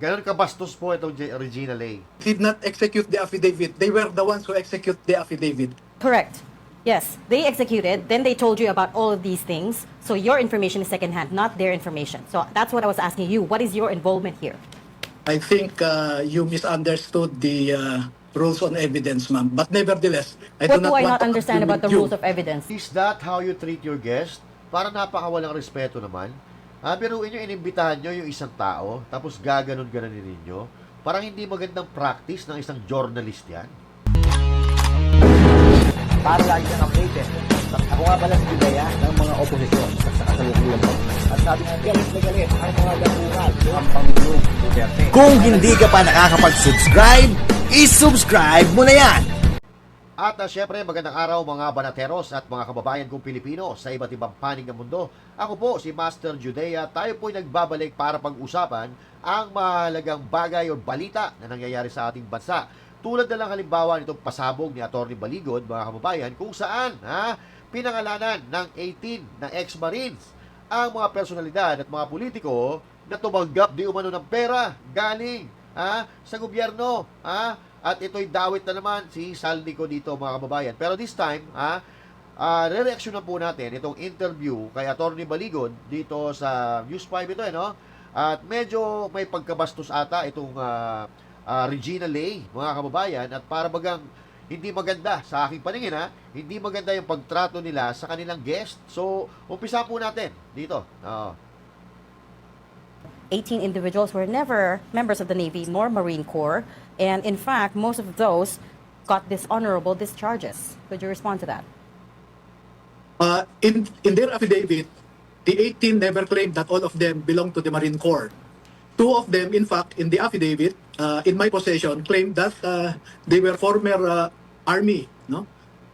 Ganun kabastos po itong Regina Lay. Did not execute the affidavit. They were the ones who execute the affidavit. Correct. Yes, they executed, then they told you about all of these things. So your information is secondhand, not their information. So that's what I was asking you. What is your involvement here? I think you misunderstood the rules on evidence, ma'am. But nevertheless, I What do do not I want not to understand argue about the with you. rules of evidence? Is that how you treat your guest? Para napakawalang respeto naman. Biruin nyo, inimbitahan nyo yung isang tao, tapos gaganon-ganonin ninyo. Parang hindi magandang practice ng isang journalist yan. Para lagi kang updated. Ako nga pala si Bidaya ng mga oposisyon sa kasalukuyan ko. At sabi nga, galit na galit ang mga dapungan ang Pangulong Duterte. Kung hindi ka pa nakakapag-subscribe, isubscribe mo na yan! At syempre, magandang araw mga banateros at mga kababayan kong Pilipino sa iba't ibang panig ng mundo. Ako po si Master Judea. Tayo po'y nagbabalik para pag-usapan ang mahalagang bagay o balita na nangyayari sa ating bansa. Tulad na lang halimbawa nitong pasabog ni Atty. Baligod, mga kababayan, kung saan pinangalanan ng 18 na ex-Marines ang mga personalidad at mga politiko na tumanggap di umano ng pera galing sa gobyerno. At ito'y dawit na naman si Saldico dito, mga kababayan. Pero this time, re-reaksyonan po natin itong interview kay Atty. Baligod dito sa News 5 ito, no? At medyo may pagkabastos ata itong Regina Lay, mga kababayan, at para bagang hindi maganda sa aking paningin, hindi maganda yung pagtrato nila sa kanilang guest. So, umpisa po natin dito. 18 individuals were never members of the Navy nor Marine Corps. And in fact, most of those got dishonorable discharges. Could you respond to that? In their affidavit, the 18 never claimed that all of them belong to the Marine Corps. Two of them, in fact, in the affidavit, in my possession, claimed that they were former Army, no?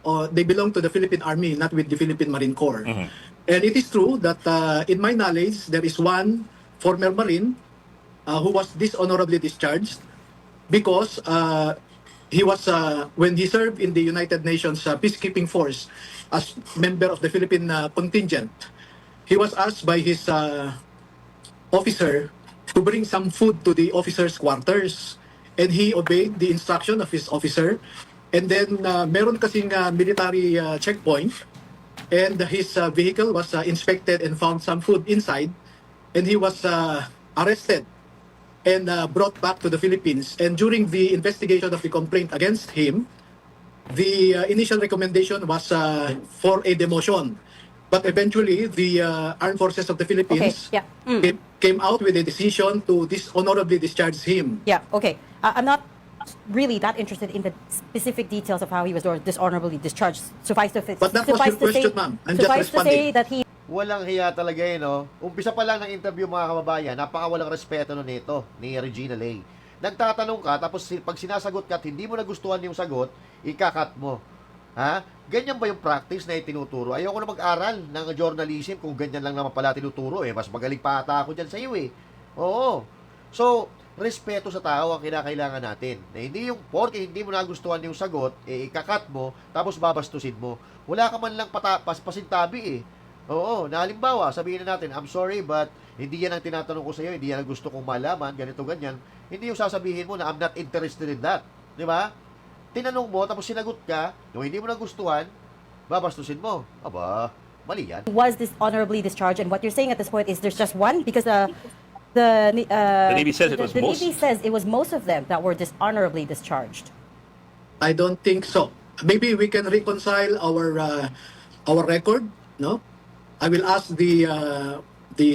Or they belong to the Philippine Army, not with the Philippine Marine Corps. And it is true that, in my knowledge, there is one former Marine who was dishonorably discharged because he was, when he served in the United Nations Peacekeeping Force as member of the Philippine contingent, he was asked by his officer to bring some food to the officer's quarters. And he obeyed the instruction of his officer. And then meron kasing military checkpoint, and his vehicle was inspected and found some food inside, and he was arrested and brought back to the Philippines. And during the investigation of the complaint against him, the initial recommendation was for a demotion. But eventually, the Armed Forces of the Philippines Okay, came out with a decision to dishonorably discharge him. Yeah, okay. I'm not really that interested in the specific details of how he was dishonorably discharged. Suffice to But that was your question, ma'am. I'm just suffice to say responding. that he Walang hiya talaga no? Umpisa pa lang ng interview, mga kababayan, napakawalang respeto nito ni Regina Lay. Nagtatanong ka, tapos pag sinasagot ka at hindi mo nagustuhan yung sagot, ikakat mo. Ganyan ba yung practice na itinuturo? Ayoko na mag-aral ng journalism kung ganyan lang naman pala tinuturo. Mas magaling pa ata ako dyan sa iyo Oo. So, respeto sa tao ang kinakailangan natin. Na hindi yung porke hindi mo nagustuhan yung sagot, ikakat mo, tapos babastusin mo. Wala ka man lang pasintabi Oo, na halimbawa, sabihin na natin, I'm sorry but hindi yan ang tinatanong ko sa iyo, hindi yan ang gusto kong malaman, ganito, ganyan. Hindi yung sasabihin mo na I'm not interested in that. Di ba? Tinanong mo, tapos sinagot ka, kung hindi mo nagustuhan, babastusin mo. Aba, mali yan. was dishonorably discharged, and what you're saying at this point is there's just one because the Navy says it was the most. Navy says it was most of them that were dishonorably discharged. I don't think so. Maybe we can reconcile our record, no? I will ask the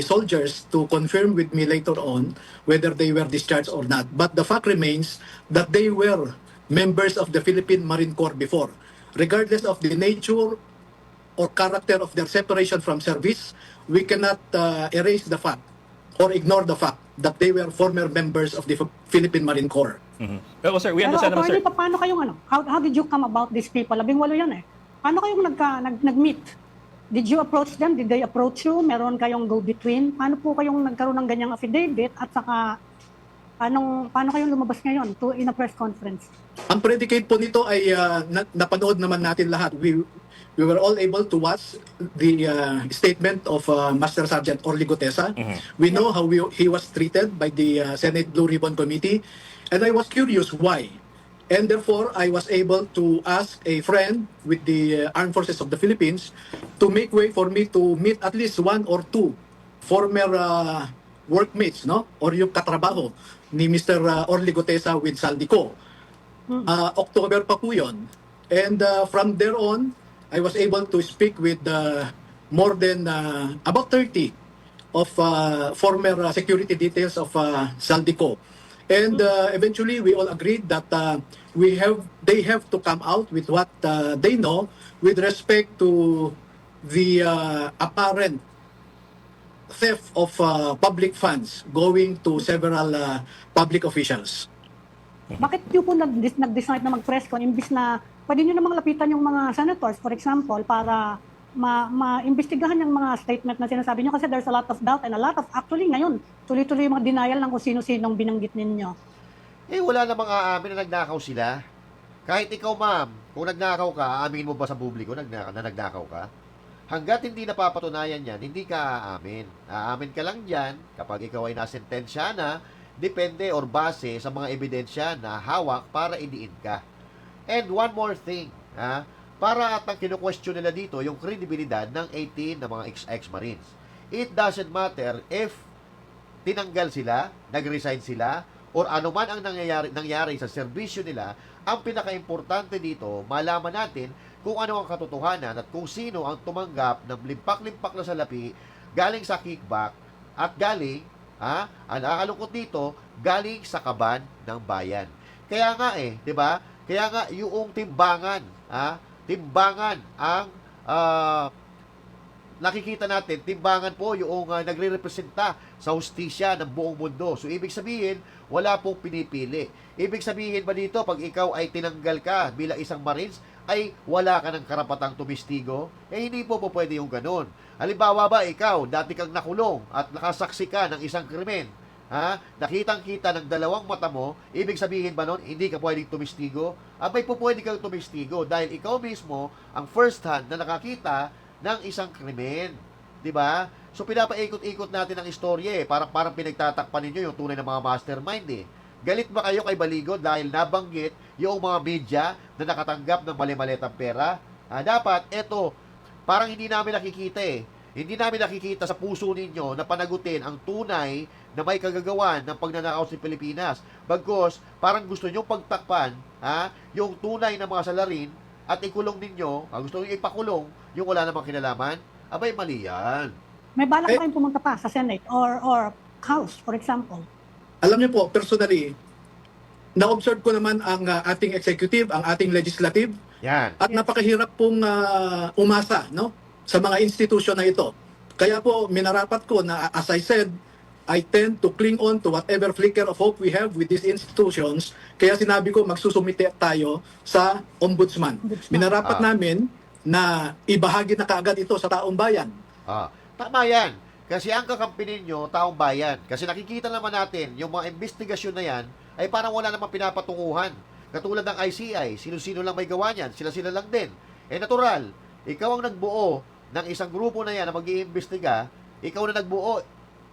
soldiers to confirm with me later on whether they were discharged or not. But the fact remains that they were members of the Philippine Marine Corps before. Regardless of the nature or character of their separation from service, we cannot erase the fact or ignore the fact that they were former members of the Philippine Marine Corps. Well, sir, we Pero understand naman, sir. attorney, paano kayong how did you come about these people? 18 yan eh. Paano kayong nag-meet? Did you approach them? Did they approach you? Meron kayong go-between? Paano po kayong nagkaroon ng ganyang affidavit? At saka, paano kayong lumabas ngayon in a press conference? Ang predicate po nito ay napanood naman natin lahat. we were all able to watch the statement of Master Sergeant Orly Gutesa. We know how he was treated by the Senate Blue Ribbon Committee, and I was curious why. And therefore, I was able to ask a friend with the Armed Forces of the Philippines to make way for me to meet at least one or two former workmates, no? Or yung katrabaho ni Mr. Orly Gutesa with Saldico. October pa po yun. And from there on, I was able to speak with more than about 30 of former security details of Saldico. And eventually, we all agreed that they have to come out with what they know with respect to the apparent theft of public funds going to several public officials. Bakit nyo po nag-decide na mag-press con imbis na pwede nyo namang lapitan yung mga senators, for example, para ma-imbestigahan yung mga statement na sinasabi nyo kasi there's a lot of doubt and a lot of, actually ngayon, tuloy-tuloy yung mga denial ng kung sino-sinong binanggit ninyo. Eh, wala namang aamin na nagnakaw sila. Kahit ikaw, ma'am, kung nagnakaw ka, aaminin mo ba sa publiko na nagnakaw ka? Hanggat hindi napapatunayan yan, hindi ka aamin. Aamin ka lang dyan kapag ikaw ay nasentensya na, depende or base sa mga ebidensya na hawak para idiin ka. And one more thing, para at ang kinu-question nila dito yung kredibilidad ng 18 na mga ex-Marines. It doesn't matter if tinanggal sila, nag-resign sila, or ano man ang nangyari sa serbisyo nila. Ang pinaka-importante dito, malaman natin kung ano ang katotohanan at kung sino ang tumanggap ng limpak-limpak na salapi galing sa kickback at galing, ang nakakalungkot dito, galing sa kaban ng bayan. Kaya nga 'di ba? Kaya nga yung timbangan ang nakikita natin, timbangan po yung nagre-representa sa hustisya ng buong mundo. So, ibig sabihin, wala pong pinipili. Ibig sabihin ba dito, pag ikaw ay tinanggal ka bilang isang Marines, ay wala ka ng karapatang tumistigo? Eh, hindi po pwede yung ganun. Halimbawa ba, ikaw, dati kang nakulong at nakasaksi ka ng isang krimen, nakitang-kita ng dalawang mata mo, ibig sabihin ba nun, hindi ka pwedeng tumistigo? Abay po pwede kang tumistigo dahil ikaw mismo ang first hand na nakakita ng isang krimen. 'Di ba? So pinapaikot-ikot natin ang istorya parang pinagtatakpan ninyo yung tunay na mga mastermind Galit ba kayo kay Baligo dahil nabanggit yung mga media na nakatanggap ng mali-malitang pera? Dapat parang hindi namin nakikita Hindi namin nakikita sa puso ninyo na panagutin ang tunay na may kagagawan ng pagnanakaw sa Pilipinas. Bagkus, parang gusto nyo pagtakpan yung tunay na mga salarin at ikulong ninyo, gusto nyo ipakulong yung wala namang kinalaman. Abay, mali yan. May balak ba kayong pumunta pa sa Senate or House, for example? Alam niyo po, personally, na-observe ko naman ang ating executive, ang ating legislative, Yan. at napakahirap pong umasa sa mga institusyon na ito. Kaya po, minarapat ko na, as I said, I tend to cling on to whatever flicker of hope we have with these institutions. Kaya sinabi ko, magsusumite tayo sa ombudsman. Minarapat namin na ibahagi na kaagad ito sa taong bayan. Tama yan. Kasi ang kakampi ninyo, taong bayan. Kasi nakikita naman natin, yung mga investigasyon na yan, ay parang wala namang pinapatunguhan. Katulad ng ICI, sino-sino lang may gawa niyan, sila-sila lang din. Natural, ikaw ang nagbuo ng isang grupo na yan na mag-iimbestiga, ikaw na nagbuo,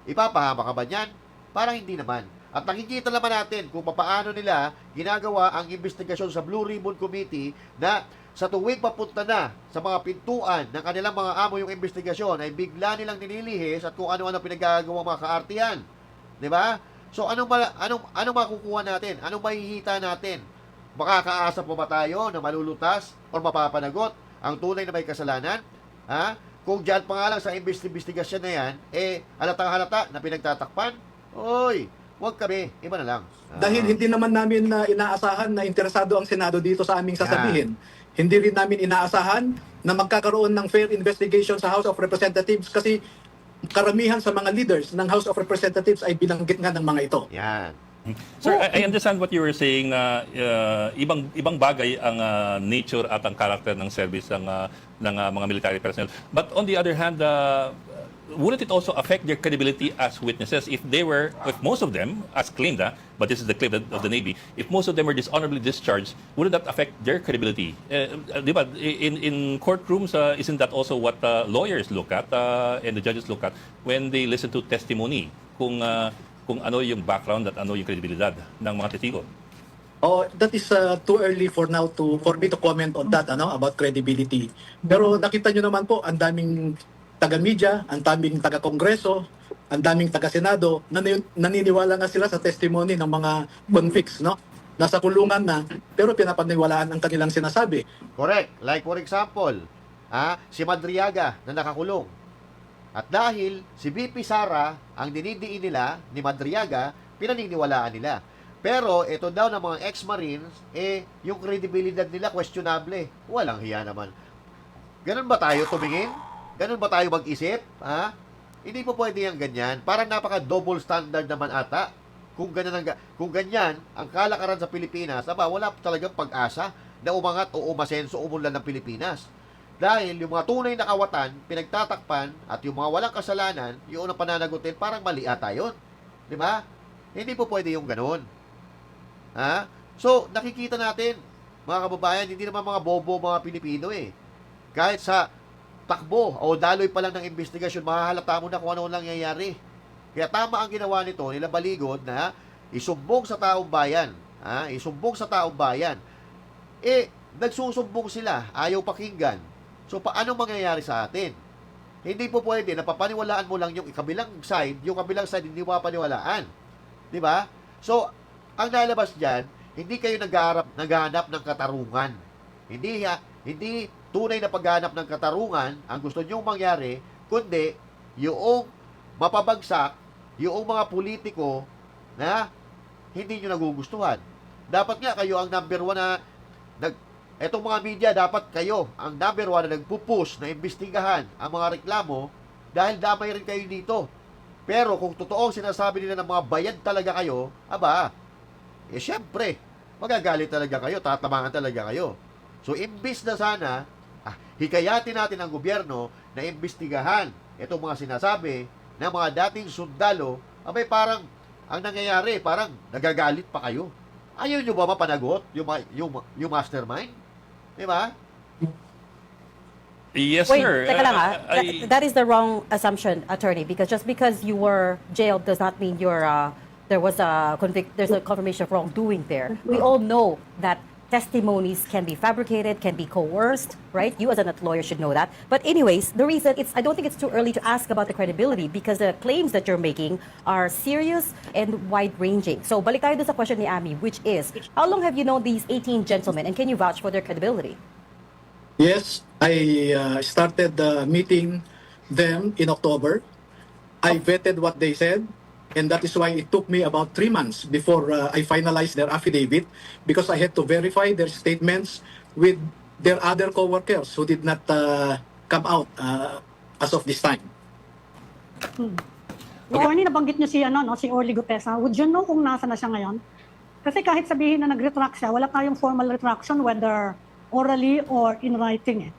ipapahama ka ba niyan? Parang hindi naman. At nakikita naman natin kung paano nila ginagawa ang investigasyon sa Blue Ribbon Committee na sa tuwing papunta na sa mga pintuan ng kanilang mga amo yung investigasyon ay bigla nilang nililihis at kung ano-ano pinagagawang mga kaartihan. 'Di ba? So anong makukuha natin? Anong mahihita natin? Makakaasa pa ba tayo na malulutas o mapapanagot ang tunay na may kasalanan? Kung diyan pa nga lang sa investigasyon na yan, halatang-halata na pinagtatakpan, wag kami, iba na lang. Dahil hindi naman namin inaasahan na interesado ang Senado dito sa aming sasabihin. Hindi rin namin inaasahan na magkakaroon ng fair investigation sa House of Representatives kasi karamihan sa mga leaders ng House of Representatives ay binanggit nga ng mga ito. Yan. Sir, I understand what you were saying na ibang bagay ang nature at ang character ng service ng mga military personnel. But on the other hand, wouldn't it also affect their credibility as witnesses if most of them, as claimed, but this is the claim of the Navy, if most of them were dishonorably discharged, wouldn't that affect their credibility? Di ba, in courtrooms, isn't that also what lawyers look at and the judges look at when they listen to testimony? Kung ano yung background at ano yung kredibilidad ng mga testigo. Oh, that is too early for me to comment on that about credibility. Pero nakita nyo naman po, ang daming taga-media, ang daming taga-kongreso, ang daming taga-senado, naniniwala nga sila sa testimony ng mga convicts, no? Nasa kulungan na, pero pinapaniwalaan ang kanilang sinasabi. Correct. Like for example, si Madriaga na nakakulong. At dahil si BP Sara ang dinidiin nila ni Madriaga, pinaniniwalaan nila. Pero ito daw ng mga ex-marines, yung credibility nila questionable. Walang hiya naman. Ganun ba tayo tumingin? Ganun ba tayo mag-isip? Hindi po pwede yung ganyan. Parang napaka-double standard naman ata. Kung ganyan ang kalakaran sa Pilipinas, wala talagang pag-asa na umangat o umasenso, umunlad ng Pilipinas. Dahil yung mga tunay na kawatan, pinagtatakpan, at yung mga walang kasalanan, yung unang pananagutin, parang mali ata yun. Di ba? Hindi po pwede yung ganun. So, nakikita natin, mga kababayan, hindi naman mga bobo mga Pilipino Kahit sa takbo o daloy pa lang ng investigasyon, mahahalata mo na kung ano nangyayari. Kaya tama ang ginawa nito, nila Baligod, na isumbong sa taong bayan. Isumbong sa taong bayan. Nagsusumbong sila, ayaw pakinggan. So, paano mangyayari sa atin? Hindi po pwede na papaniwalaan mo lang yung kabilang side hindi mo papaniwalaan. Di ba? So, ang lalabas dyan, hindi kayo naghahanap ng katarungan. Hindi tunay na paghahanap ng katarungan ang gusto nyong mangyari, kundi yung mapabagsak, yung mga politiko na hindi nyo nagugustuhan. Dapat nga kayo ang number one etong mga media, dapat kayo ang number one na nagpupush na imbestigahan ang mga reklamo dahil damay rin kayo dito. Pero kung totoong sinasabi nila ng mga bayad talaga kayo, syempre, magagalit talaga kayo, tatamangan talaga kayo. So, imbis na sana, hikayatin natin ang gobyerno na imbestigahan itong mga sinasabi ng mga dating sundalo, parang, ang nangyayari, parang nagagalit pa kayo. Ayaw nyo ba mapanagot yung mastermind? Di ba? Yes, Wait, sir. teka lang that is the wrong assumption, attorney, because just because you were jailed does not mean there's a confirmation of wrongdoing there. We all know that testimonies can be fabricated, can be coerced, right? You as a lawyer should know that. But anyways, the reason I don't think it's too early to ask about the credibility because the claims that you're making are serious and wide-ranging. So balik tayo dun sa question ni Ami, which is, how long have you known these 18 gentlemen and can you vouch for their credibility? Yes, I started meeting them in October. I vetted what they said. And that is why it took me about 3 months before I finalized their affidavit because I had to verify their statements with their other co-workers who did not come out as of this time. Attorney, nabanggit niyo si Orly Gutesa. Would you know kung nasa na siya ngayon? Kasi kahit sabihin na nag-retract siya, wala tayong formal retraction whether orally or in writing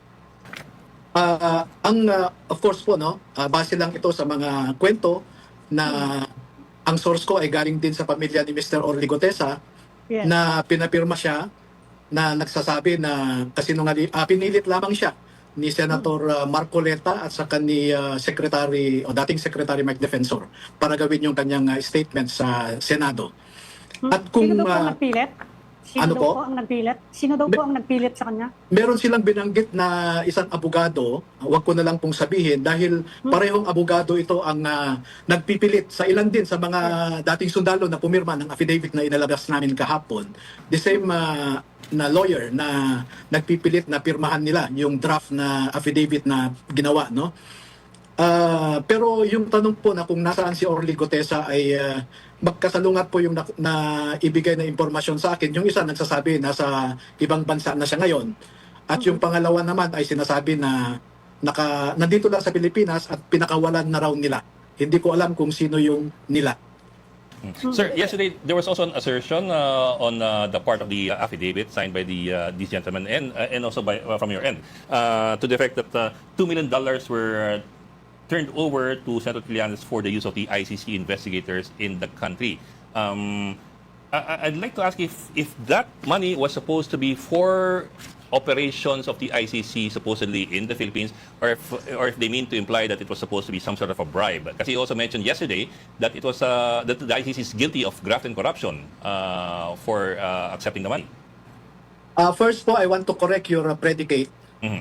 Of course po, base lang ito sa mga kwento na ang source ko ay galing din sa pamilya ni Mr. Orly Gutesa Yes. na pinapirma siya na nagsasabi na pinilit lamang siya ni Senator Marcoleta at saka ni dating Secretary Mike Defensor para gawin yung kanyang statement sa Senado. At kung Sino daw po ang nagpilit? Ano po? Sino daw po ang nagpilit sa kanya? meron silang binanggit na isang abogado, wag ko na lang pong sabihin dahil parehong abogado ito ang nagpipilit sa ilan din sa mga dating sundalo na pumirma ng affidavit na inalabas namin kahapon. The same na lawyer na nagpipilit na pirmahan nila yung draft na affidavit na ginawa, no? Pero yung tanong po na kung nasaan si Orly Gutesa ay magkasalungat po yung na ibigay na impormasyon sa akin. Yung isa nagsasabi nasa ibang bansa na siya ngayon. At yung pangalawa naman ay sinasabi na nandito lang sa Pilipinas at pinakawalan na raw nila. Hindi ko alam kung sino yung nila. Sir, yesterday there was also an assertion on the part of the affidavit signed by these gentlemen and also from your end to the effect that $2 million were turned over to Senator Trillanes for the use of the ICC investigators in the country. I'd like to ask if that money was supposed to be for operations of the ICC supposedly in the Philippines, or if they mean to imply that it was supposed to be some sort of a bribe. Because he also mentioned yesterday that it was that the ICC is guilty of graft and corruption for accepting the money. First po, I want to correct your predicate. Mhm.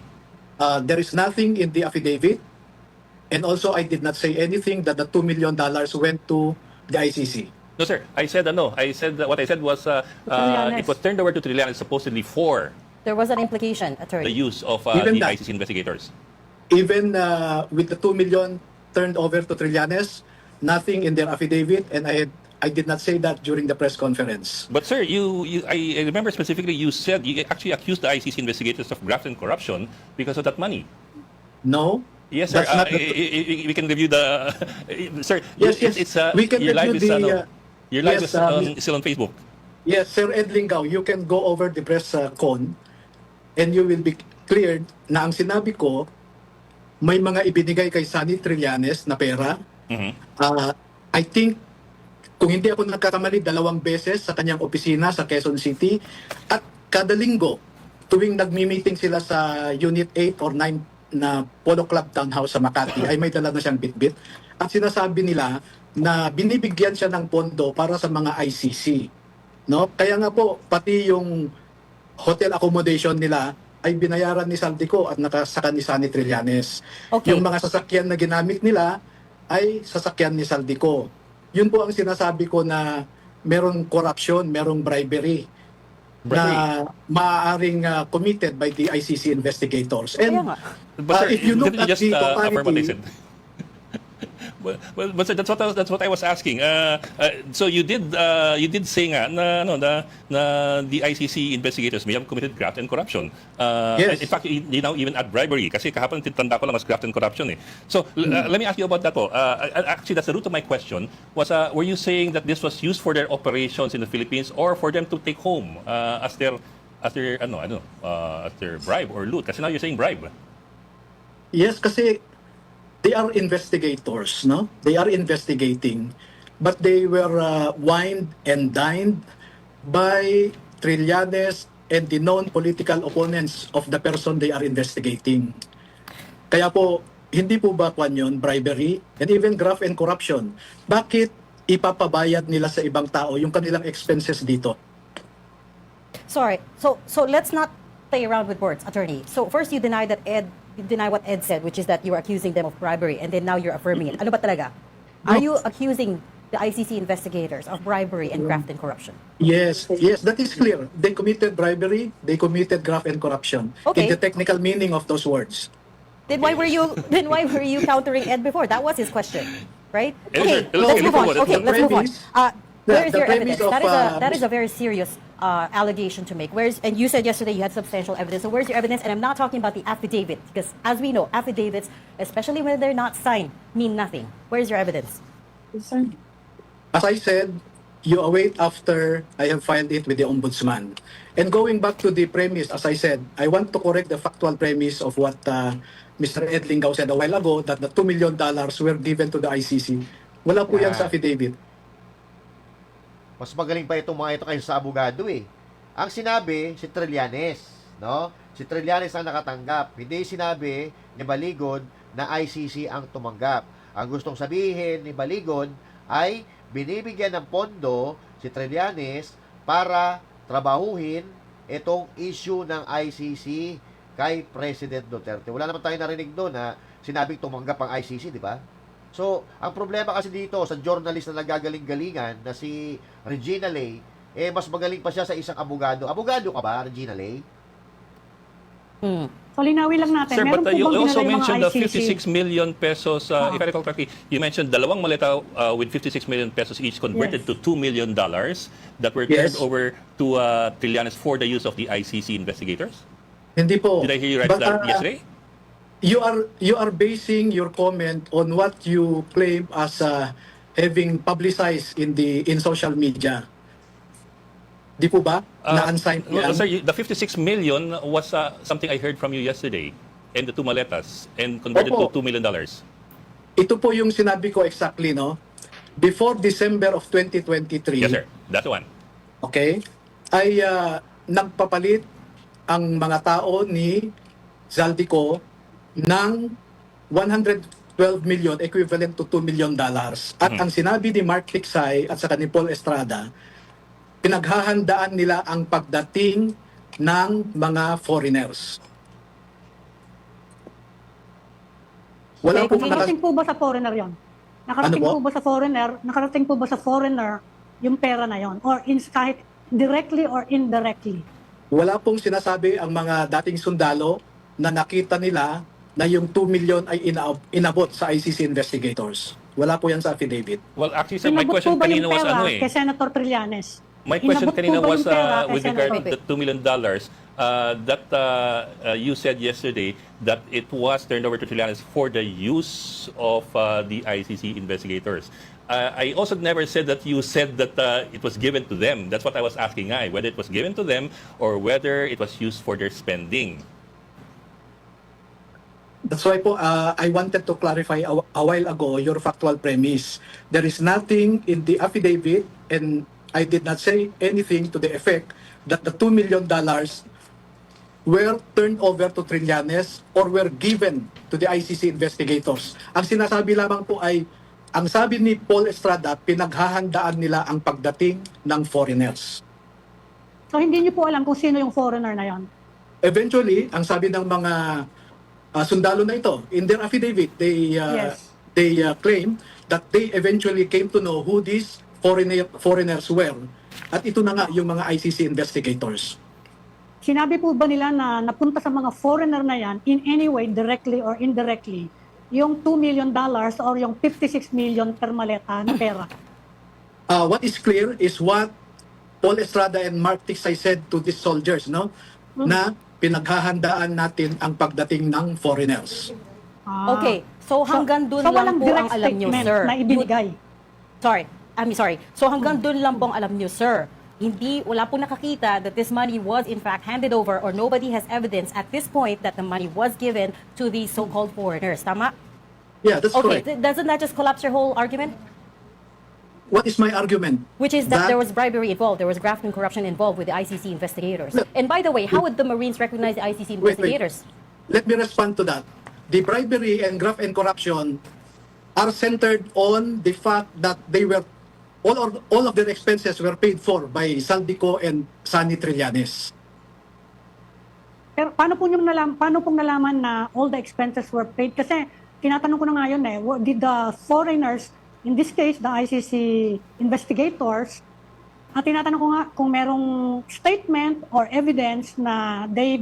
There is nothing in the affidavit, and also I did not say anything that the $2 million went to the ICC. No, sir. I said what I said was Trillanes. it was turned over to Trillanes supposedly for There was an implication, the attorney. use of Even the that. ICC investigators. Even with the 2 million turned over to Trillanes, nothing in their affidavit, and I did not say that during the press conference. But sir, I remember specifically you said you actually accused the ICC investigators of graft and corruption because of that money. No? Yes, sir. That's not the- We can review the sir. Yes, yes. It's We can your live review is the, your live yes, is still on Facebook. Yes, Sir Ed Lingao, you can go over the press con and you will be cleared na ang sinabi ko, may mga ibinigay kay Sunny Trillanes na pera. Mhm. I think, kung hindi ako nagkakamali, 2 beses sa kanyang opisina sa Quezon City. At kada linggo, tuwing nagmi-meeting sila sa Unit 8 or 9 na Polo Club Townhouse sa Makati, ay may dala na siyang bitbit. At sinasabi nila na binibigyan siya ng pondo para sa mga ICC. No? Kaya nga po, pati yung hotel accommodation nila ay binayaran ni Saldico at nakasaka ni Sunny Trillanes. Okay. Yung mga sasakyan na ginamit nila ay sasakyan ni Saldico. Yun po ang sinasabi ko na merong corruption, merong bribery na maaaring committed by the ICC investigators. Kaya And nga. But sir, if you look didn't at just the affirm what I totality, said. But sir, that's what I was asking. So you did say nga na the ICC investigators may have committed graft and corruption. Yes. In fact, you now even add bribery kasi kahapon tanda ko lang as graft and corruption eh. So let me ask you about that po. Actually, that's the root of my question. Were you saying that this was used for their operations in the Philippines or for them to take home as their bribe or loot? Kasi now you're saying bribe. yes, kasi they are investigators, no? They are investigating, but they were wined and dined by Trillanes and the known political opponents of the person they are investigating. Kaya po, hindi po ba kwan yun, bribery and even graft and corruption? Bakit ipapabayad nila sa ibang tao yung kanilang expenses dito? Sorry. So let's not play around with words, attorney. So first you deny what Ed said, which is that you were accusing them of bribery, and then now you're affirming it. Ano ba talaga? Are you accusing the ICC investigators of bribery and graft and corruption? Yes, that is clear. They committed bribery, they committed graft and corruption. Okay. In the technical meaning of those words. Then why were you countering Ed before? That was his question, right? Eh, Okay, sir, let's move on. let's Okay, move let's move on. premise- Where is the your premise evidence? of, That is a very serious allegation to make. And you said yesterday you had substantial evidence. So where's your evidence? And I'm not talking about the affidavit, because as we know, affidavits, especially when they're not signed, mean nothing. Where's your evidence? As I said, you await after I have filed it with the Ombudsman. And going back to the premise, as I said, I want to correct the factual premise of what Mr. Ed Lingao said a while ago, that the $2 million were given to the ICC. Wala po yan sa affidavit. Mas magaling pa itong mga ito kaysa sa abogado eh. Ang sinabi, si Trillanes, no? Si Trillanes ang nakatanggap. Hindi sinabi ni Baligon na ICC ang tumanggap. Ang gustong sabihin ni Baligon ay binibigyan ng pondo si Trillanes para trabahuhin itong issue ng ICC kay President Duterte. Wala naman tayo narinig doon na sinabing tumanggap ang ICC, di ba? So, ang problema kasi dito sa journalist na nagagaling-galingan na si Regina Lay, mas magaling pa siya sa isang abogado. Abogado ka ba, Regina Lay? So linawin lang natin. Sir, Meron but po you bang also dinala yung mga mentioned the ICC? 56 million pesos, if I recall correctly, you mentioned 2 maleta with 56 million pesos each converted Yes. to $2 million that were turned Yes. over to Trillanes for the use of the ICC investigators? Hindi po. Did I hear you right But, that yesterday? You are basing your comment on what you claim as having publicized in social media. Di po ba? Na-unsigned yan? Sir, the 56 million was something I heard from you yesterday, and the 2 maletas, and converted Opo. to $2 million. ito po yung sinabi ko exactly, no? Before December of 2023, Yes, sir. That's the one. okay, ay nagpapalit ang mga tao ni Zaldico ng 112 million equivalent to $2 million. At ang sinabi ni Mark Tiksay at saka ni Paul Estrada, pinaghahandaan nila ang pagdating ng mga foreigners. Wala Okay, po mga nakarating po ba sa foreigner yon? Nakarating Ano po? po ba sa foreigner? Nakarating po ba sa foreigner yung pera na yon? Or kahit directly or indirectly? Wala pong sinasabi ang mga dating sundalo na nakita nila na yung 2 million ay inabot sa ICC investigators. Wala po yan sa affidavit. Well, actually, sir, my Inabot question po ba yung kanina was pera ano eh. kay Senator Trillanes? My question Inabot po kanina ba yung was pera kay with regard to Senator? the $2 million that you said yesterday that it was turned over to Trillanes for the use of the ICC investigators. I also never said that you said that it was given to them. That's what I was asking, whether it was given to them or whether it was used for their spending. That's why po, I wanted to clarify a while ago your factual premise. There is nothing in the affidavit, and I did not say anything to the effect that the $2 million were turned over to Trillanes or were given to the ICC investigators. Ang sinasabi lamang po ay, ang sabi ni Paul Estrada, pinaghahandaan nila ang pagdating ng foreigners. So hindi niyo po alam kung sino yung foreigner na yon? Eventually, ang sabi ng mga sundalo na ito, in their affidavit, Yes. they claim that they eventually came to know who these foreigners were. At ito na nga yung mga ICC investigators. Sinabi po ba nila na napunta sa mga foreigner na yan in any way, directly or indirectly, yung $2 million or yung 56 million per maleta na pera? What is clear is what Paul Estrada and Mark Tiksay said to these soldiers, no? Na pinaghahandaan natin ang pagdating ng foreigners. Okay, so hanggang dun so lang walang po ang direct alam nyo, statement sir. na ibinigay. Sorry. So hanggang dun lang pong alam nyo, sir. Wala po nakakita that this money was in fact handed over or nobody has evidence at this point that the money was given to these so-called foreigners. Tama? Yeah, that's Okay, correct. doesn't that just collapse your whole argument? What is my argument? Which is that there was bribery involved, there was graft and corruption involved with the ICC investigators. Look, And by the way, how would the Marines recognize the ICC Wait. investigators? Let me respond to that. The bribery and graft and corruption are centered on the fact that they were all of their expenses were paid for by Zaldico and Sunny Trillanes. Pero paano pong nalaman na all the expenses were paid? Kasi tinatanong ko na ngayon did the foreigners, in this case, the ICC investigators, tinatanong ko nga kung merong statement or evidence na they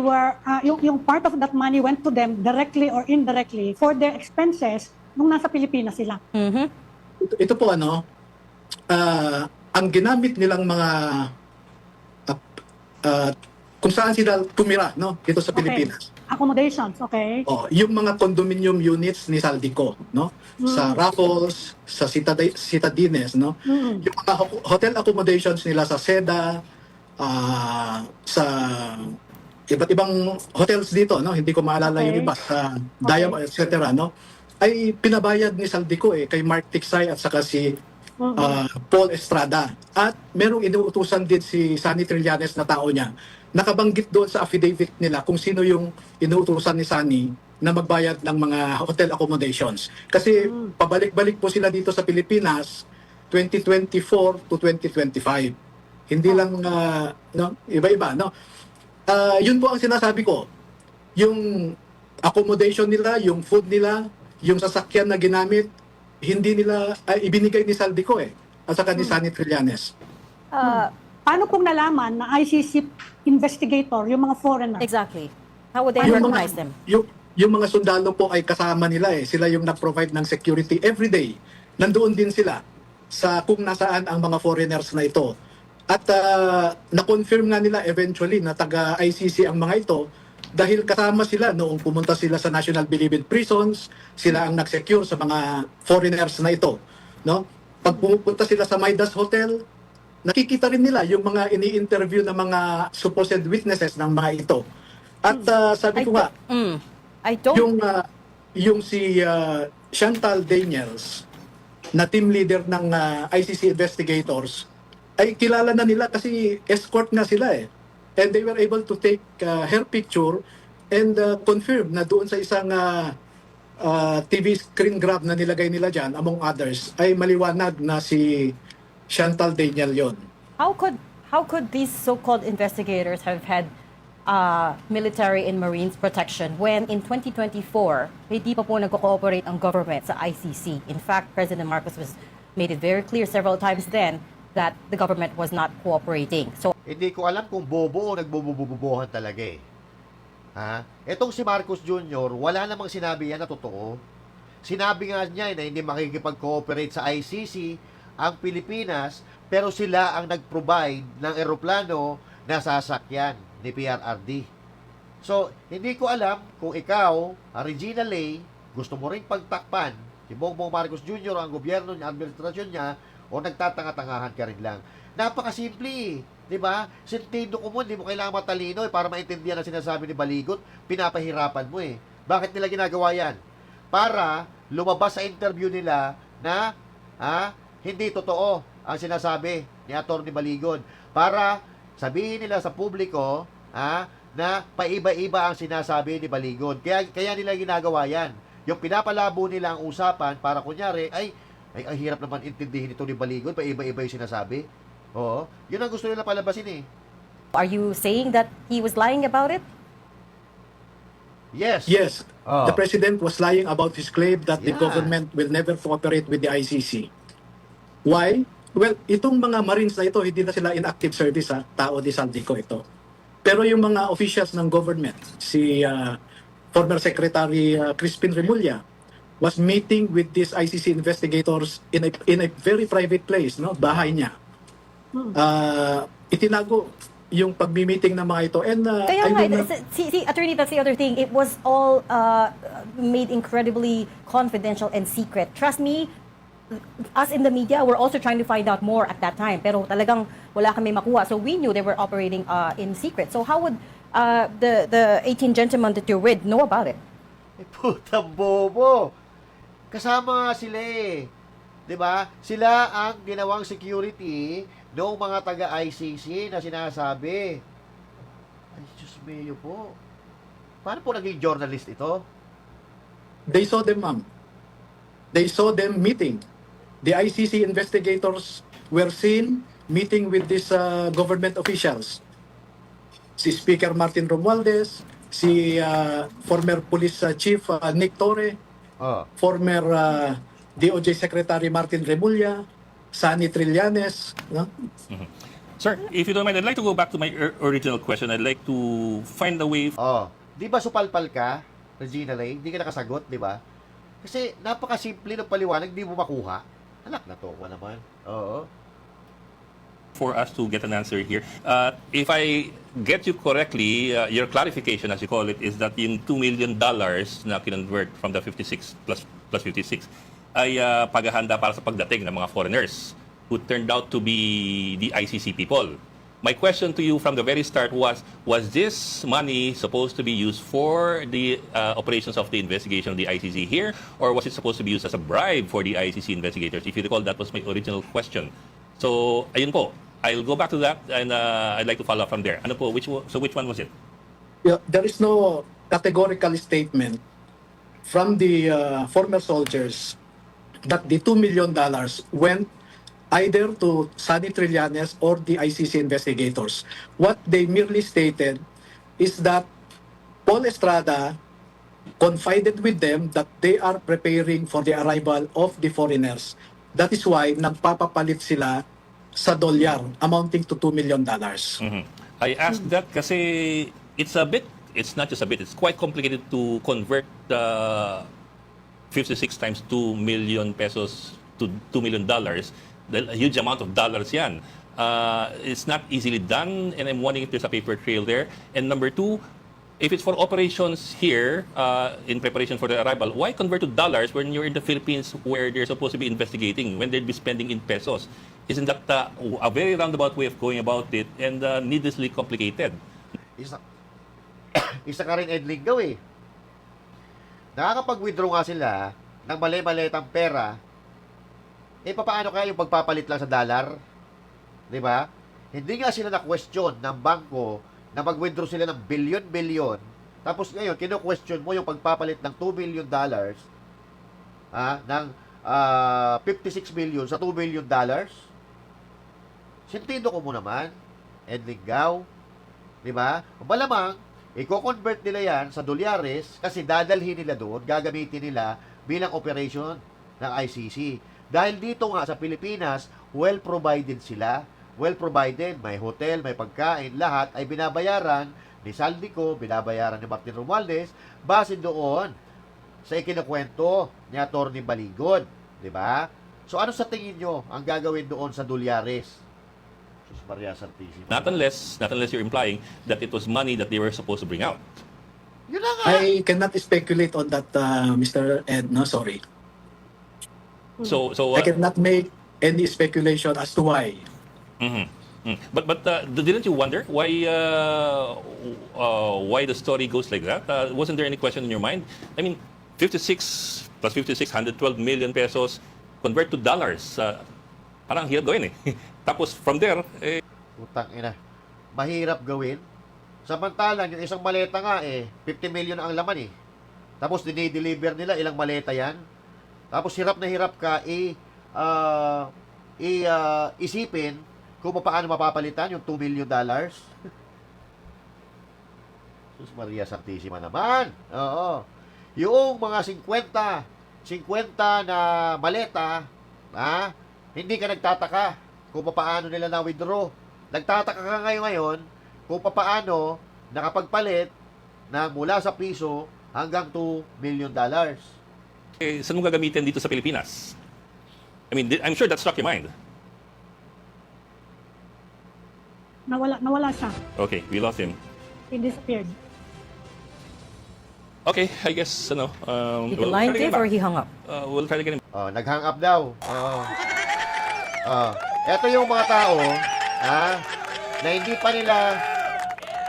were, yung part of that money went to them directly or indirectly for their expenses nung nasa Pilipinas sila. Ito po ang ginamit nilang mga kung saan sila tumira, no, dito sa Pilipinas. Accommodations, okay? Yung mga condominium units ni Zaldico, no? Sa Raffles, sa Citadines, no? Yung mga hotel accommodations nila sa Seda, sa iba't ibang hotels dito, no? Hindi ko maalala yung iba, sa Diamond, etc., no? Ay pinabayad ni Zaldico kay Mark Tiksay at saka si Paul Estrada. At merong inuutusan din si Sunny Trillanes na tao niya. Nakabanggit doon sa affidavit nila kung sino yung inuutusan ni Sunny na magbayad ng mga hotel accommodations. Kasi pabalik-balik po sila dito sa Pilipinas 2024 to 2025. Hindi lang no, iba-iba, no. Yun po ang sinasabi ko. Yung accommodation nila, yung food nila, yung sasakyan na ginamit, hindi nila ibinigay ni Zaldico at saka ni Sunny Trillanes. Paano pong nalaman na ICC investigator, yung mga foreigner? Exactly. How would they Yung recognize them? Yung mga sundalo po ay kasama nila Sila yung nag-provide ng security every day. Nandoon din sila sa kung nasaan ang mga foreigners na ito. At na-confirm nga nila eventually na taga-ICC ang mga ito dahil kasama sila noong pumunta sila sa National Bilibid Prisons, sila ang nag-secure sa mga foreigners na ito. No? Pag pumunta sila sa Midas Hotel, nakikita rin nila yung mga ini-interview na mga supposed witnesses ng mga ito. At sabi ko nga, I don't. yung si Chantal Daniels na team leader ng ICC investigators ay kilala na nila kasi escort nga sila eh. And they were able to take her picture and confirm na doon sa isang TV screen grab na nilagay nila dyan, among others, ay maliwanag na si Chantal Daniel yon. How could these so-called investigators have had military and Marines protection when in 2024, hindi pa po nagko-cooperate ang government sa ICC? In fact, President Marcos made it very clear several times then that the government was not cooperating. So, Hindi ko alam kung bobo o nagbubububuhan talaga eh. Ha? Etong si Marcos Jr., wala namang sinabi yan na totoo. Sinabi nga niya na hindi makikipag-cooperate sa ICC ang Pilipinas, pero sila ang nag-provide ng eroplano na sasakyan ni PRRD. So, hindi ko alam kung ikaw, Regina Lay, gusto mo rin pagtakpan si Bongbong Marcos Jr., ang gobyerno niya, administrasyon niya, o nagtatanga-tangahan ka rin lang. Napakasimple eh. Di ba? Sentido ko mo, hindi mo kailangan matalino eh, para maintindihan ang sinasabi ni Baligot, pinapahirapan mo eh. Bakit nila ginagawa yan? Para lumabas sa interview nila na hindi totoo ang sinasabi ni Atty. Baligon. Para sabihin nila sa publiko na paiba-iba ang sinasabi ni Baligon. Kaya nila ginagawa yan. Yung pinapalabo nila ang usapan para kunyari, ay ang hirap naman intindihin ito ni Baligon, paiba-iba yung sinasabi. Oo. Yun ang gusto nila palabasin eh. are you saying that he was lying about it? Yes. Yes, Oh. the president was lying about his claim that the Yeah. government will never cooperate with the ICC. Why? Well, itong mga Marines na ito, hindi na sila in active service, tao di Saldico ito. Pero yung mga officials ng government, si former Secretary Crispin Remulla, was meeting with these ICC investigators in a very private place, no, bahay niya. Itinago yung pagmi-meeting ng mga ito. And Kaya I nga, will not- see, attorney, that's the other thing. It was all made incredibly confidential and secret. Trust me, us in the media, we're also trying to find out more at that time. Pero talagang wala kami makuha. So we knew they were operating in secret. So how would the 18 gentlemen that you're with know about it? Putang bobo. Kasama nga sila eh. 'Di ba? Sila ang ginawang security noong mga taga-ICC na sinasabi. Ay, Diyos mio po. Paano po naging journalist ito? They saw them, ma'am. They saw them meeting. The ICC investigators were seen meeting with these government officials. Si Speaker Martin Romualdez, si former Police Chief Nick Torre, Oh. former DOJ Secretary Martin Remulla, Sani Trillanes, no? Sir, if you don't mind, I'd like to go back to my original question. I'd like to find a way. Oh. Di ba supalpal ka, Regina Lay? Hindi ka nakasagot, di ba? Kasi napakasimple ng paliwanag, di mo makuha. Anak na to, wala naman. Oo. For us to get an answer here. If I get you correctly, your clarification, as you call it, is that yung $2 million na kinonvert from the 56 plus 56 ay paghahanda para sa pagdating ng mga foreigners who turned out to be the ICC people. My question to you from the very start was this money supposed to be used for the operations of the investigation of the ICC here, or was it supposed to be used as a bribe for the ICC investigators? If you recall, that was my original question. So, ayun po. I'll go back to that and I'd like to follow up from there. Ano po, which one was it? Yeah, there is no categorical statement from the former soldiers that the $2 million went either to Sani Trillanes or the ICC investigators. What they merely stated is that Paul Estrada confided with them that they are preparing for the arrival of the foreigners. That is why nagpapapalit sila sa dolyar amounting to $2 million. Mhm. I asked that kasi it's not just a bit, it's quite complicated to convert the 56 times 2 million pesos to $2 million. A huge amount of dollars yan. It's not easily done, and I'm wondering if there's a paper trail there. And number two, if it's for operations here, in preparation for the arrival, why convert to dollars when you're in the Philippines where they're supposed to be investigating, when they'd be spending in pesos? Isn't that a very roundabout way of going about it and needlessly complicated? Isa ka rin Ed Lingaw eh. nakakapag-withdraw nga sila ng mali-malitang pera, papaano kaya yung pagpapalit lang sa dollar? Di ba? Hindi nga sila na-question ng bangko na mag-withdraw sila ng bilyon-bilyon. Tapos ngayon, kino-question mo yung pagpapalit ng $2 billion ng 56 million sa $2 billion. Sentido ko mo naman, Edlingaw. Di ba? Malamang, i-convert nila yan sa dolyares kasi dadalhin nila doon, gagamitin nila bilang operation ng ICC. Dahil dito nga sa Pilipinas, well-provided sila. Well-provided, may hotel, may pagkain, lahat ay binabayaran ni Saldico, binabayaran ni Martin Romualdez, base doon sa ikinukwento ni Atty. Baligod. Di ba? So ano sa tingin nyo ang gagawin doon sa dolyares? Sus Maria Santísima. Not unless you're implying that it was money that they were supposed to bring out. Yun na nga. I cannot speculate on that, Mr. Ed. No, sorry. So I cannot make any speculation as to why. But didn't you wonder why the story goes like that? Wasn't there any question in your mind? I mean, 56 plus 56, 112 million pesos convert to dollars. Parang hirap gawin eh. Tapos from there, Utang ina. Mahirap gawin. Samantalang yung isang maleta nga 50 million ang laman eh. Tapos dinideliver nila ilang maleta yan. Tapos hirap na hirap ka isipin kung paano mapapalitan yung $2 million. Sus Maria Santísima naman. Oo. Yung mga 50 na maleta, hindi ka nagtataka kung paano nila na-withdraw. Nagtataka ka ngayon kung paano nakapagpalit na mula sa piso hanggang $2 million. saan mo gagamitin dito sa Pilipinas? I mean, I'm sure that struck your mind. Nawala siya. Okay, we lost him. He disappeared. Okay, I guess, He we'll the try line to get him Dave or back. he hung up? We'll try to get him. Nag-hang up daw. Ito yung mga tao na hindi pa nila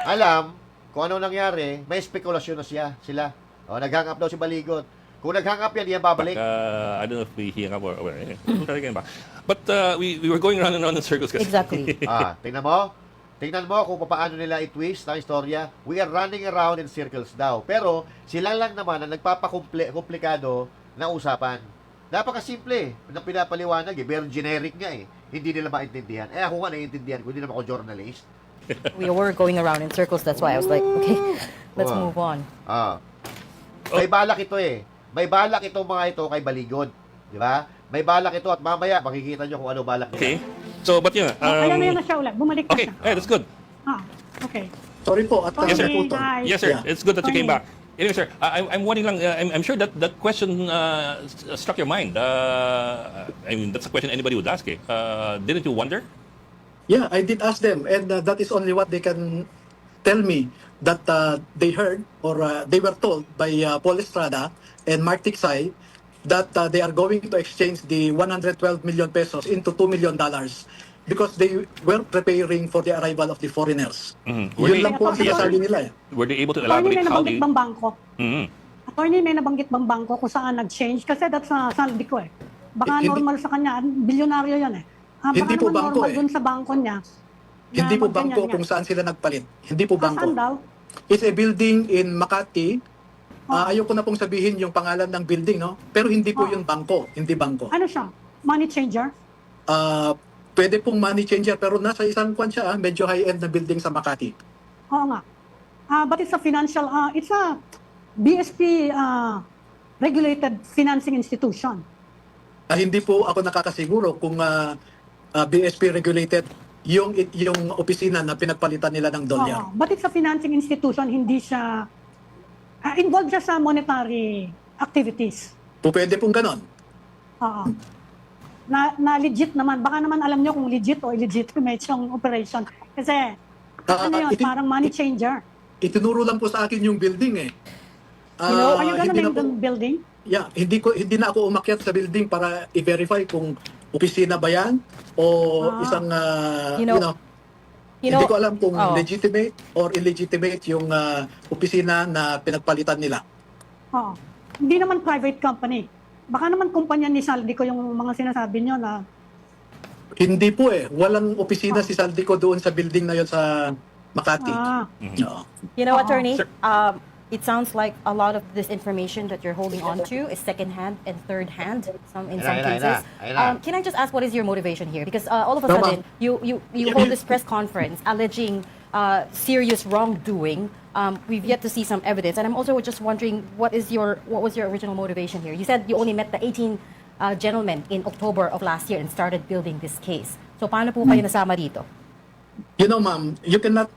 alam kung ano nangyari, may spekulasyon na sila. Nag-hang up daw si Baligot. Kung nag-hang up yan babalik. I don't know if we hung up or we'll try to get him back. But we were going round and round in circles. Kasi. Exactly. Tingnan mo. Tingnan mo kung paano nila i-twist ang istorya. We are running around in circles daw. Pero sila lang naman ang nagpapakomplikado na usapan. Napakasimple ng pinapaliwanag Very generic nga Hindi nila maintindihan. Ako nga naiintindihan ko. Hindi naman ako journalist. We were going around in circles. That's why I was like, okay, let's Oh. move on. May balak ito May balak itong mga ito kay Baligod. Di ba? May balak ito at mamaya makikita nyo kung ano balak nila. Okay. So, but yeah. Ayan na siya ulit. Bumalik na Okay, siya. hey, that's good. Okay. Sorry po, at Yes, sir. naputol. Guys. Yes, sir. Yeah. It's good that you came Sorry. back. Anyway, sir, I'm wondering lang, I'm sure that question struck your mind. I mean, that's a question anybody would ask. Didn't you wonder? Yeah, I did ask them, and that is only what they can tell me, that they heard or they were told by Paul Estrada and Mark Tiksay that they are going to exchange the 112 million pesos into $2 million because they were preparing for the arrival of the foreigners. Were Yun they- lang po ang sinasabi nila. Were they able to Attorney, elaborate may how nabanggit they... bang bangko? Mhm. Attorney, may nabanggit bang bangko kung saan nag-change? Kasi that's saldi ko Baka Hindi- normal sa kanya. Bilyonaryo yan baka Hindi po naman bangko normal dun sa bangko niya. Hindi na po magganyan bangko nga. kung saan sila nagpalit. Hindi po Saan bangko. daw? It's a building in Makati. Ayoko na pong sabihin yung pangalan ng building, no? Pero hindi po yung bangko. Hindi bangko. Ano siya? Money changer? Pwede pong money changer pero nasa isang kwan siya, medyo high-end na building sa Makati. Oo nga. But it's a financial, it's a BSP regulated financing institution. Hindi po ako nakakasiguro kung BSP regulated yung opisina na pinagpalitan nila ng dolyar. Oo. But it's a financing institution, hindi siya, involved siya sa monetary activities. Po pwede pong ganon. Oo. Na legit naman. Baka naman alam nyo kung legit o illegitimate yung operation. Kasi, ano yun, parang money changer. Itinuro lang po sa akin yung building Are you gonna hindi na name the po- building? Yeah, hindi na ako umakyat sa building para i-verify kung opisina ba yan o isang You know, hindi ko alam kung oh. legitimate or illegitimate yung opisina na pinagpalitan nila. Oo. Hindi naman private company. Baka naman kumpanya ni Saldico yung mga sinasabi nyo na Hindi po eh. Walang opisina si Saldico doon sa building na yon sa Makati. No. You know, attorney, it sounds like a lot of this information that you're holding on to is second-hand and third-hand in some cases. Can I just ask what is your motivation here? Because all of a Tama. sudden, you hold this press conference alleging serious wrongdoing. We've yet to see some evidence, and I'm also just wondering what was your original motivation here? You said you only met the 18 gentlemen in October of last year and started building this case. So paano po kayo nasama dito? You know, ma'am, you cannot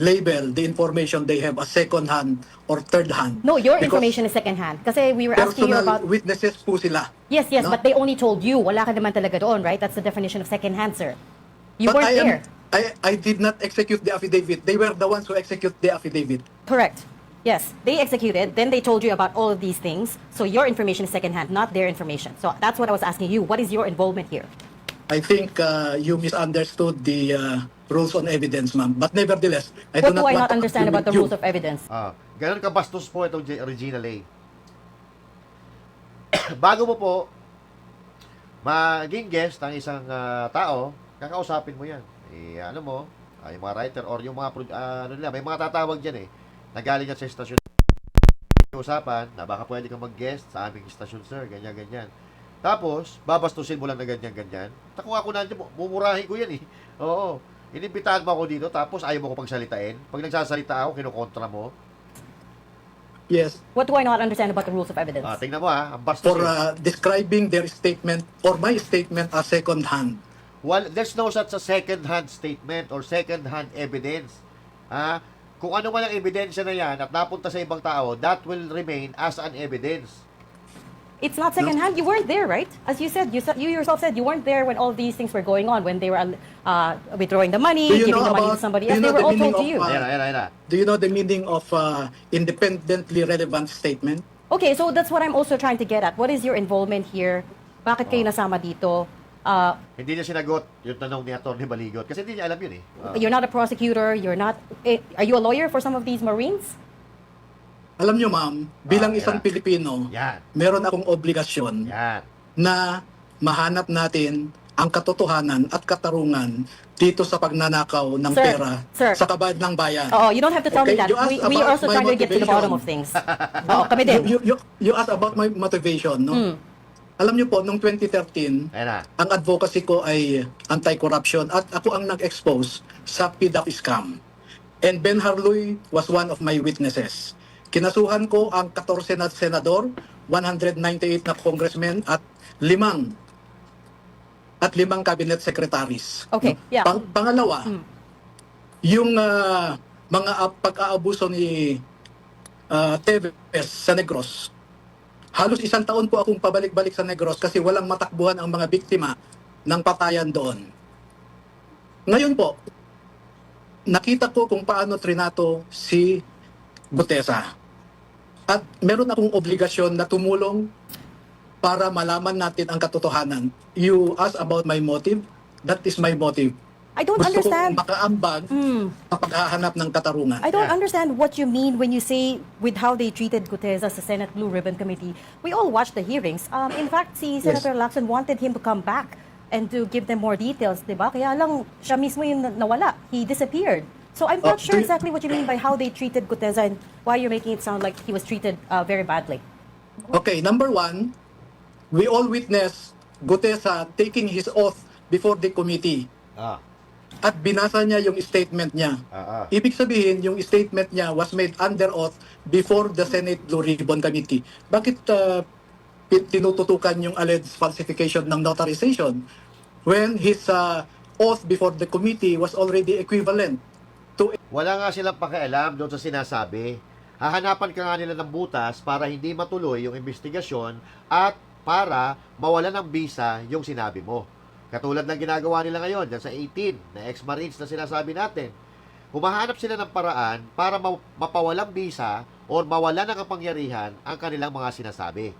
label the information they have as second-hand or third-hand. No, your Because information is second-hand. Kasi we were asking you personal about... witnesses po sila. Yes, No? but they only told you. Wala ka naman talaga doon, right? That's the definition of second-hand, sir. You But weren't there. I did not execute the affidavit. They were the ones who execute the affidavit. Correct. Yes, they executed. Then they told you about all of these things. So your information is second-hand, not their information. So that's what I was asking you. What is your involvement here? I think you misunderstood the rules on evidence, ma'am. But nevertheless, I What do do not I want not to understand argue about the with you. rules of evidence? Ganun kabastos po itong Regina Lay. Bago mo po maging guest ang isang tao, kakausapin mo yan. Ano mo, yung mga writer or yung mga, may mga tatawag dyan nagaling yan sa estasyon. Usapan na baka pwede kang mag-guest sa aming estasyon, sir, ganyan. Tapos, babastusin mo lang na ganyan. Kung ako nandiyan, mumurahin ko yan Oo. Inimbitahan mo ako dito, tapos ayaw mo ko pagsalitain. Pag nagsasalita ako, kinukontra mo. Yes. What do I not understand about the rules of evidence? Tingnan mo ang bastos. For describing their statement or my statement as second-hand. Well, there's no such a second-hand statement or second-hand evidence. Kung ano man ang ebidensya na yan at napunta sa ibang tao, that will remain as an evidence. It's not second-hand. You weren't there, right? As you said, you yourself said you weren't there when all these things were going on, when they were withdrawing the money, Do you giving know the money to about- somebody do else. you They know were the all told to meaning you. of, Ayan. Do you know the meaning of independently relevant statement? Okay, so that's what I'm also trying to get at. What is your involvement here? Bakit kayo nasama dito? Hindi niya sinagot yung tanong ni Atty. Baligot kasi hindi niya alam yun You're not a prosecutor. You're not. Are you a lawyer for some of these Marines? Alam nyo, ma'am, bilang isang yan. Pilipino, Yan. meron akong obligasyon Yan. na mahanap natin ang katotohanan at katarungan dito sa pagnanakaw ng Sir, pera sir. sa kabad ng bayan. Oh, you don't have to tell me Okay, that. you asked We are about also my trying to get to the bottom of motivation. things. Oo, kami din. You asked about my motivation, no? Alam nyo po, noong 2013, Ayan na. ang advocacy ko ay anti-corruption at ako ang nag-expose sa PDAP scam. And Ben Harloy was one of my witnesses. Kinasuhan ko ang 14 na senador, 198 na congressmen at 5 cabinet secretaries. Okay, yeah. Pangalawa, yung mga pag-aabuso ni Teves sa Negros. Halos 1 taon po akong pabalik-balik sa Negros kasi walang matakbuhan ang mga biktima ng patayan doon. Ngayon po, nakita ko kung paano trinato si Gutesa. At meron akong obligasyon na tumulong para malaman natin ang katotohanan. You ask about my motive, that is my motive. I don't Gusto understand. kong makaambag sa paghahanap ng katarungan. I don't Yeah. understand what you mean when you say with how they treated Gutesa sa Senate Blue Ribbon Committee. We all watched the hearings. In fact, si Senator Lacson wanted him to come back and to give them more details, di ba? Kaya lang, siya mismo yung nawala. He disappeared. So I'm not sure exactly what you mean by how they treated Gutesa and why you're making it sound like he was treated very badly. Okay, number 1, we all witnessed Gutesa taking his oath before the committee. At binasa niya yung statement niya. Ibig sabihin, yung statement niya was made under oath before the Senate Blue Ribbon Committee. Bakit tinututukan yung alleged falsification ng notarization when his oath before the committee was already equivalent to Wala nga silang pakialam doon sa sinasabi. Hahanapan ka nga nila ng butas para hindi matuloy yung investigasyon at para mawalan ng visa yung sinabi mo. Katulad ng ginagawa nila ngayon dyan sa 18 na ex-Marines na sinasabi natin. Humahanap sila ng paraan para mapawalang visa o mawalan ng kapangyarihan ang kanilang mga sinasabi.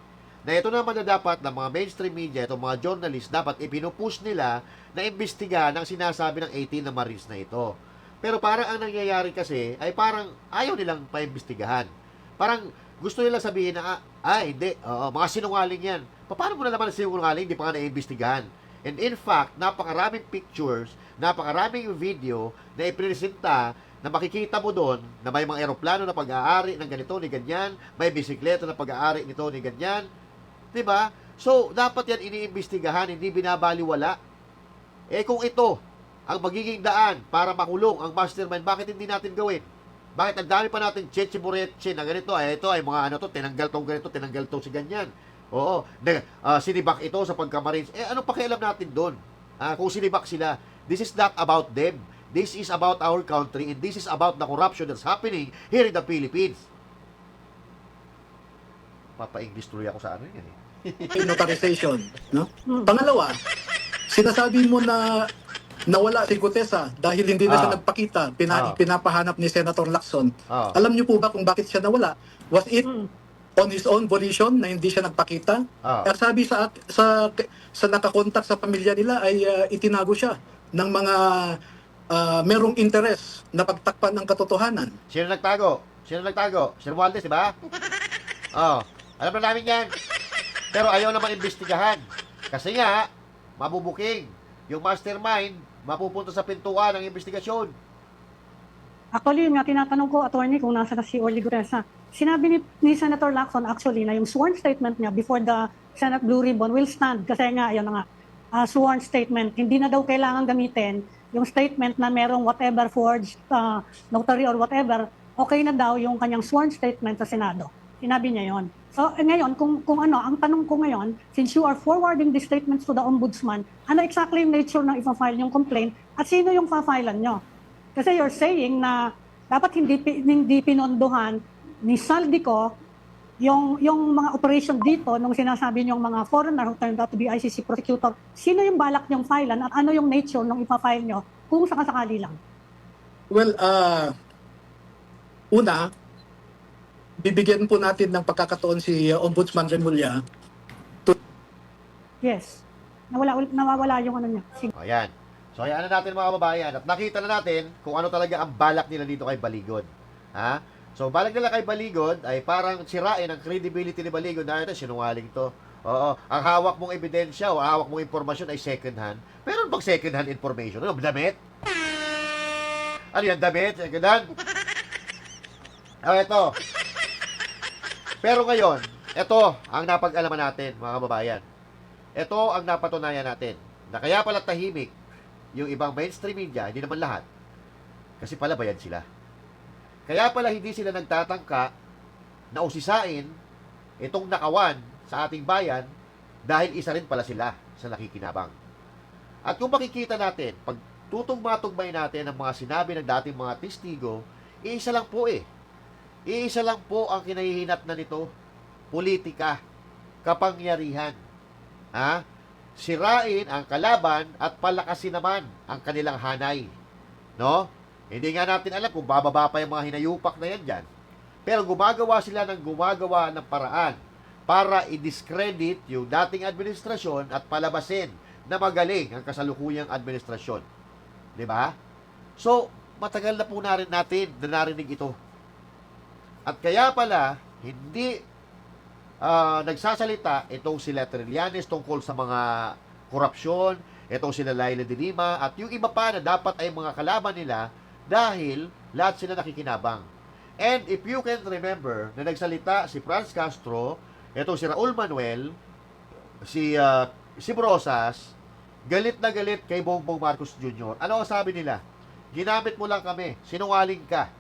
Na ito naman na dapat ng mga mainstream media, itong mga journalist, dapat ipinupush nila na imbestigahan ang sinasabi ng 18 na Marines na ito. Pero parang ang nangyayari kasi ay parang ayaw nilang paimbestigahan. Parang gusto nila sabihin na, hindi, mga sinungaling yan. Paano mo na naman sinungaling, hindi pa nga naiimbestigahan? And in fact, napakaraming pictures, napakaraming video na ipresenta na makikita mo doon na may mga eroplano na pag-aari ng ganito ni ganyan, may bisikleta na pag-aari nito ni ganyan. 'Di ba? So, dapat yan iniimbestigahan, hindi binabaliwala. Kung ito ang magiging daan para makulong ang mastermind, bakit hindi natin gawin? Bakit ang dami pa natin cheche buretche na ganito, ito ay mga tinanggal tong ganito, tinanggal to si ganyan. Oo, sinibak ito sa pagkamarines. Anong pakialam natin doon? Kung sinibak sila, this is not about them. This is about our country and this is about the corruption that's happening here in the Philippines. Papa-English tuloy ako sa ano yan notarization, no? Pangalawa, sinasabi mo na nawala si Gutesa dahil hindi na siya nagpakita, pinapahanap ni Senator Lacson. Alam niyo po ba kung bakit siya nawala? Was it on his own volition na hindi siya nagpakita? At sabi sa nakakontak sa pamilya nila ay itinago siya ng mga merong interes na pagtakpan ng katotohanan. Sino nagtago? Sir Waldes, di ba? Alam na namin yan. Pero ayaw naman imbestigahan. Kasi nga, mabubuking. Yung mastermind, mapupunta sa pintuan ng investigasyon. Actually, yun nga, tinatanong ko, attorney, kung nasa na si Orly Gutesa. Sinabi ni Senator Lacson actually na yung sworn statement niya before the Senate Blue Ribbon will stand. Kasi nga, ayun na nga, sworn statement. Hindi na daw kailangan gamitin yung statement na merong whatever forged notary or whatever, okay na daw yung kanyang sworn statement sa Senado. Sinabi niya yon. So, ngayon, kung ano, ang tanong ko ngayon, since you are forwarding these statements to the Ombudsman, ano exactly yung nature ng ipa-file yung complaint at sino yung pa-filean nyo? Kasi you're saying na dapat hindi pinondohan ni Saldico yung mga operation dito nung sinasabi niyong mga foreigner who turned out to be ICC prosecutor. Sino yung balak niyong filean at ano yung nature ng ipa-file nyo kung sakasakali lang? Well, una, bibigyan po natin ng pagkakataon si Ombudsman Remulla. Yes. Nawawala yung ano niya. Sige. Ayan. So, hayaan na natin mga kababayan. At nakita na natin kung ano talaga ang balak nila dito kay Baligod. So, balak nila kay Baligod ay parang sirain ang credibility ni Baligod na ito, sinungaling to. Oo. Ang hawak mong ebidensya o hawak mong impormasyon ay second hand. Pero bang second hand information? Ano, damit? Ano yan, damit? Second hand? Ito. Pero ngayon, ito ang napag-alaman natin, mga kababayan. Ito ang napatunayan natin. Na kaya pala tahimik yung ibang mainstream media, hindi naman lahat. Kasi pala bayad sila. Kaya pala hindi sila nagtatangka na usisain itong nakawan sa ating bayan dahil isa rin pala sila sa nakikinabang. At kung makikita natin, pag tutugma-tugmay natin ang mga sinabi ng dating mga testigo, iisa lang po Iisa lang po ang kinahihinat na nito, politika, kapangyarihan. Sirain ang kalaban at palakasin naman ang kanilang hanay. No? Hindi nga natin alam kung bababa pa yung mga hinayupak na yan dyan. Pero gumagawa sila ng paraan para i-discredit yung dating administrasyon at palabasin na magaling ang kasalukuyang administrasyon. Diba? So, matagal na po natin na narinig ito. At kaya pala, hindi nagsasalita itong sila Trillanes tungkol sa mga korupsyon, itong sila Laila de Lima, at yung iba pa na dapat ay mga kalaban nila dahil lahat sila nakikinabang. And if you can remember, na nagsalita si Franz Castro, itong si Raul Manuel, si Brosas, galit na galit kay Bongbong Marcos Jr. Ano ang sabi nila? Ginamit mo lang kami, sinungaling ka.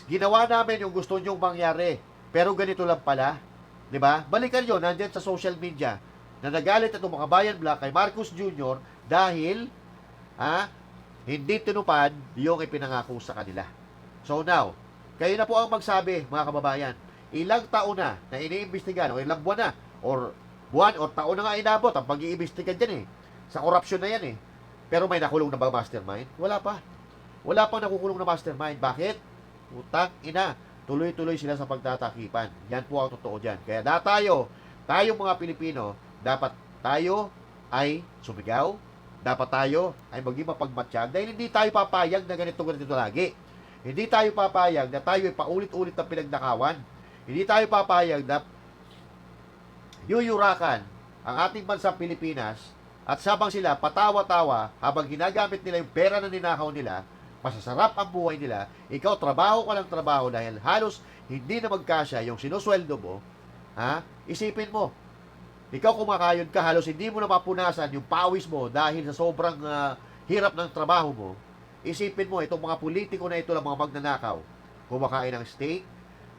Ginawa namin yung gusto nyong mangyari, pero ganito lang pala. Diba? Balikan nyo, nandyan sa social media, na nagalit itong mga bayan black kay Marcos Jr. dahil hindi tinupad yung ipinangako sa kanila. So now, kayo na po ang magsabi, mga kababayan, ilang taon na iniimbestigan, o ilang buwan na, or taon na nga inabot ang pag-iimbestigan dyan sa korupsyon na yan Pero may nakulong na ba mastermind? Wala pa. Wala pang nakukulong na mastermind. Bakit? Utang ina, tuloy-tuloy sila sa pagtatakipan. Yan po ang totoo dyan. Kaya tayong mga Pilipino, dapat tayo ay sumigaw, dapat tayo ay maging mapagmatsyag dahil hindi tayo papayag na ganito lagi. Hindi tayo papayag na tayo ay paulit-ulit na pinagnakawan. Hindi tayo papayag na yuyurakan ang ating bansang Pilipinas at sabang sila patawa-tawa habang ginagamit nila yung pera na ninakaw nila, masasarap ang buhay nila, ikaw trabaho ka ng trabaho dahil halos hindi na magkasya yung sinusweldo mo, ha? Isipin mo, ikaw kumakayod ka, halos hindi mo na mapunasan yung pawis mo dahil sa sobrang hirap ng trabaho mo. Isipin mo, itong mga politiko na ito lang mga magnanakaw, kumakain ng steak,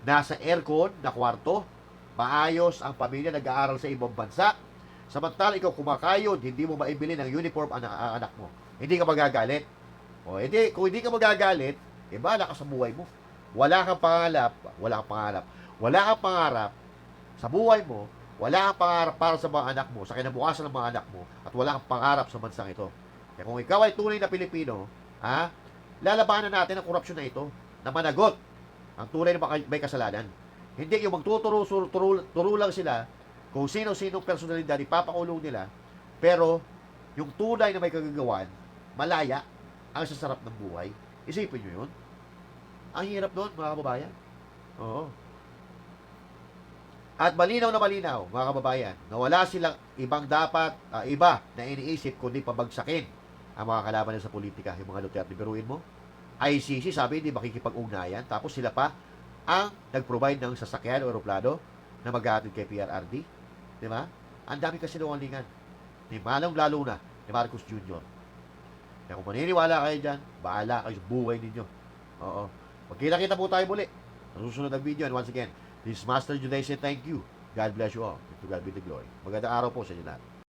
nasa aircon na kwarto, maayos ang pamilya, nag-aaral sa ibang bansa, samantala ikaw kumakayod, hindi mo maibili ng uniform ang anak mo. Hindi ka magagalit. O, hindi, kung hindi ka magagalit, bahala ka sa buhay mo. Wala kang pangarap, wala kang pangarap sa buhay mo, wala kang pangarap para sa mga anak mo, sa kinabukasan ng mga anak mo, at wala kang pangarap sa bansang ito. Kaya kung ikaw ay tunay na Pilipino, lalabanan natin ang korupsyon na ito, na managot ang tunay na may kasalanan. Hindi yung magtuturo lang sila kung sino-sinong personalidad ipapakulong nila, pero yung tunay na may kagagawan, malaya, ang sasarap ng buhay. Isipin nyo yun. Ang hirap doon, mga kababayan. Oo. At malinaw na malinaw, mga kababayan, na wala silang iba na iniisip kundi pabagsakin ang mga kalaban nila sa politika, yung mga Duterte. Biruin mo, ICC, sabi, hindi makikipag-ugnayan, tapos sila pa ang nag-provide ng sasakyan o aeroplano na maghahatid kay PRRD. Di ba? Ang dami kasi sinungalingan. Ni Manong-lalo na ni Marcos Jr. Kaya kung maniniwala kayo dyan, bahala kayo sa buhay ninyo. Oo. Magkita-kita po tayo muli sa susunod na video. And once again, this is Master Juday say thank you. God bless you all. And to God be the glory. Magandang araw po sa inyo lahat.